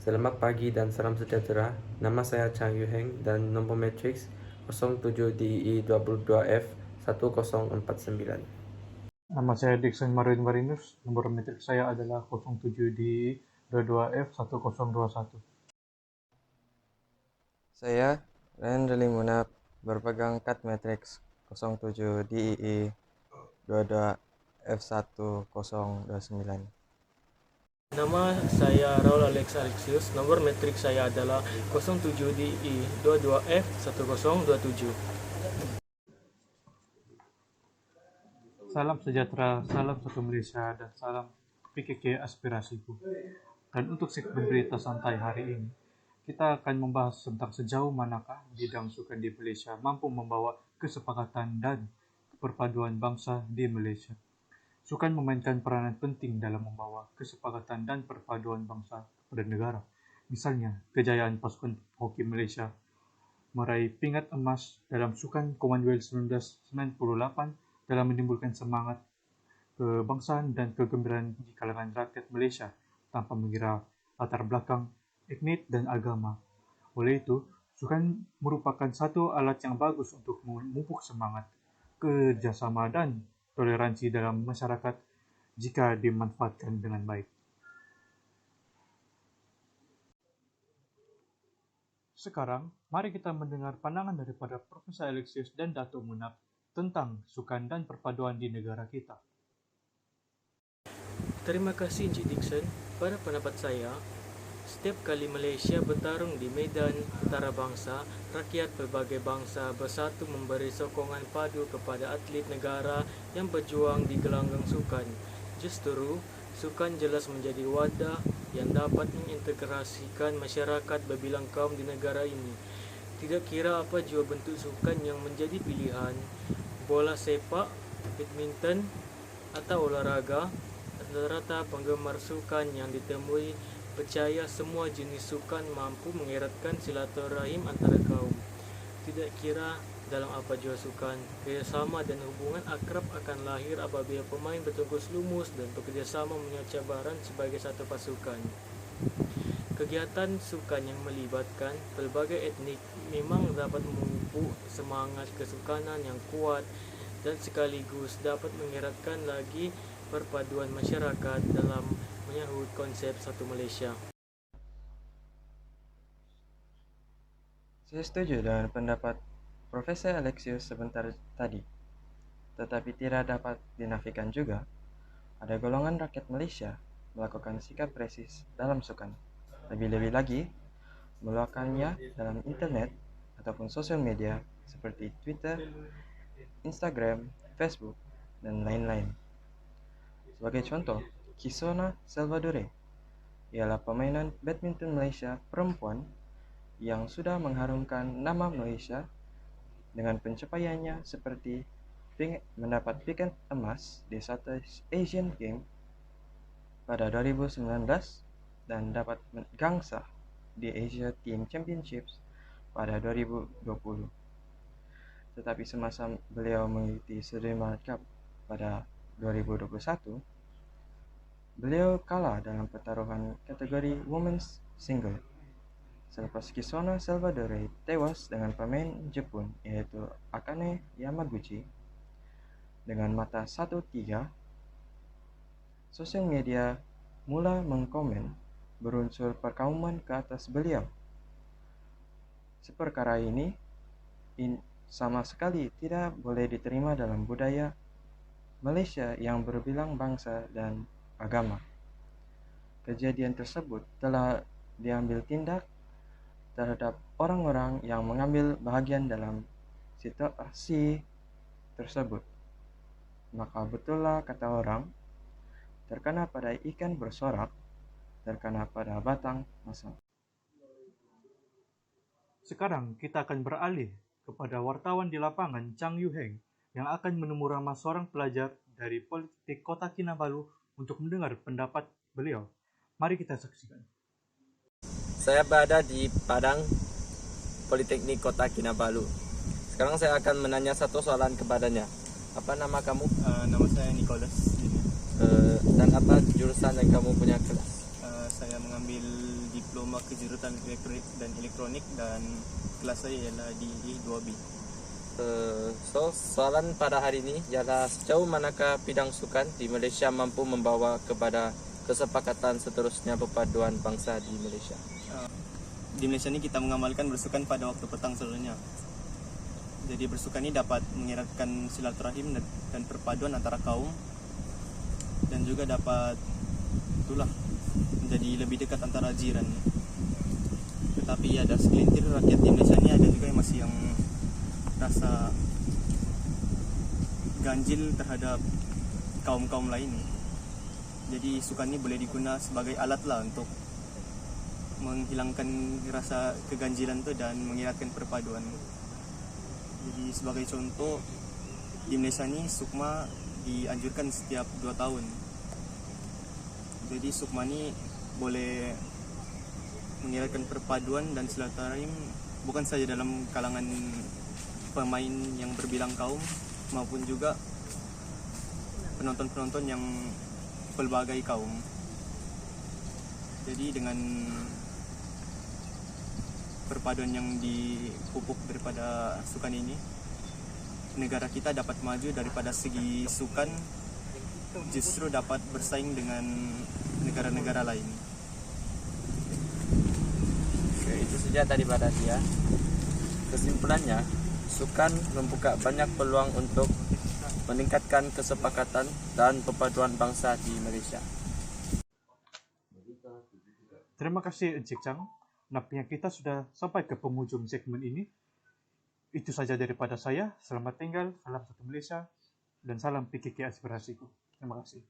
Selamat pagi dan salam sejahtera. Nama saya Chang Yuheng dan nomor matriks 07DI22F 1049. Nama saya Dixon Marwin Marinus, nomor metrik saya adalah 07 di 22F1021. Saya Ren Ruli Munab, berpegang kad matriks 07 DII 22F1029. Nama saya Raul Alex Alexius, nomor metrik saya adalah 07DI 22F1027. Salam sejahtera, salam satu Malaysia, dan salam PKK aspirasiku. Dan untuk segmen berita santai hari ini, kita akan membahas tentang sejauh manakah bidang sukan di Malaysia mampu membawa kesepakatan dan perpaduan bangsa di Malaysia. Sukan memainkan peranan penting dalam membawa kesepakatan dan perpaduan bangsa pada negara. Misalnya, kejayaan pasukan hoki Malaysia meraih pingat emas dalam Sukan Commonwealth 1998 dalam menimbulkan semangat kebangsaan dan kegembiraan di kalangan rakyat Malaysia tanpa mengira latar belakang, etnik dan agama. Oleh itu, sukan merupakan satu alat yang bagus untuk memupuk semangat, kerjasama dan toleransi dalam masyarakat jika dimanfaatkan dengan baik. Sekarang, mari kita mendengar pandangan daripada Profesor Alexius dan Datuk Munab tentang sukan dan perpaduan di negara kita. Terima kasih Encik Dixon. Pada pendapat saya, setiap kali Malaysia bertarung di medan antarabangsa, rakyat berbagai bangsa bersatu memberi sokongan padu kepada atlet negara yang berjuang di gelanggang sukan. Justru, sukan jelas menjadi wadah yang dapat mengintegrasikan masyarakat berbilang kaum di negara ini. Tidak kira apa jua bentuk sukan yang menjadi pilihan, bola sepak, badminton atau olahraga, rata-rata penggemar sukan yang ditemui percaya semua jenis sukan mampu mengeratkan silaturahim antara kaum. Tidak kira dalam apa jua sukan, kerjasama dan hubungan akrab akan lahir apabila pemain bertungkus lumus dan bekerjasama menyuat cabaran sebagai satu pasukan. Kegiatan sukan yang melibatkan pelbagai etnik memang dapat memupuk semangat kesukanan yang kuat dan sekaligus dapat mengeratkan lagi perpaduan masyarakat dalam menyahut konsep satu Malaysia. Saya setuju dengan pendapat Profesor Alexius sebentar tadi, tetapi tidak dapat dinafikan juga ada golongan rakyat Malaysia melakukan sikap resis dalam sukan. Lebih-lebih lagi, melakukannya dalam internet ataupun sosial media seperti Twitter, Instagram, Facebook, dan lain-lain. Sebagai contoh, Kisona Salvadore ialah pemainan badminton Malaysia perempuan yang sudah mengharumkan nama Malaysia dengan pencapaiannya seperti mendapat piket emas di Southeast Asian Games pada 2019 dan dapat gangsa di Asia Team Championships pada 2020. Tetapi semasa beliau mengikuti Sudirman Cup pada 2021, beliau kalah dalam pertaruhan kategori Women's Single. Selepas Kisona Salvadore tewas dengan pemain Jepun yaitu Akane Yamaguchi dengan mata 1-3, sosial media mula mengkomen berunsur perkauman ke atas beliau. Seperkara ini sama sekali tidak boleh diterima dalam budaya Malaysia yang berbilang bangsa dan agama. Kejadian tersebut telah diambil tindak terhadap orang-orang yang mengambil bahagian dalam situasi tersebut. Maka betullah kata orang, terkena pada ikan bersorak, terkena pada batang masam. Sekarang kita akan beralih kepada wartawan di lapangan Chang Yuheng yang akan menemu ramah seorang pelajar dari Politeknik Kota Kinabalu untuk mendengar pendapat beliau. Mari kita saksikan. Saya berada di Padang Politeknik Kota Kinabalu. Sekarang saya akan menanya satu soalan kepadanya. Apa nama kamu? Nama saya Nicholas. Dan apa jurusan yang kamu punya kelas? Saya mengambil lomba kejurutan elektrik dan elektronik, dan kelas saya ialah di 2B. So, soalan pada hari ini ialah sejauh manakah bidang sukan di Malaysia mampu membawa kepada kesepakatan seterusnya perpaduan bangsa di Malaysia? Di Malaysia ni kita mengamalkan bersukan pada waktu petang selalunya. Jadi bersukan ini dapat mengeratkan silaturahim dan perpaduan antara kaum, dan juga dapat menjadi lebih dekat antara jiran. Tetapi ada segelintir rakyat di Malaysia ini ada juga yang masih yang rasa ganjil terhadap kaum-kaum lain. Jadi sukan ini boleh digunakan sebagai alat lah untuk menghilangkan rasa keganjilan tu dan mengeratkan perpaduan. Jadi sebagai contoh, di Malaysia ni sukma dianjurkan setiap 2 tahun. Jadi sukma ni boleh mengeratkan perpaduan dan silaturahim bukan saja dalam kalangan pemain yang berbilang kaum, maupun juga penonton-penonton yang pelbagai kaum. Jadi dengan perpaduan yang dipupuk daripada sukan ini, negara kita dapat maju daripada segi sukan, justru dapat bersaing dengan negara-negara lain. Oke, itu saja daripada dia. Kesimpulannya, sukan membuka banyak peluang untuk meningkatkan kesepakatan dan perpaduan bangsa di Malaysia. Terima kasih Encik Chang. Nampaknya kita sudah sampai ke penghujung segmen ini. Itu saja daripada saya. Selamat tinggal, salam satu Malaysia, dan salam PKK aspirasiku. Terima kasih.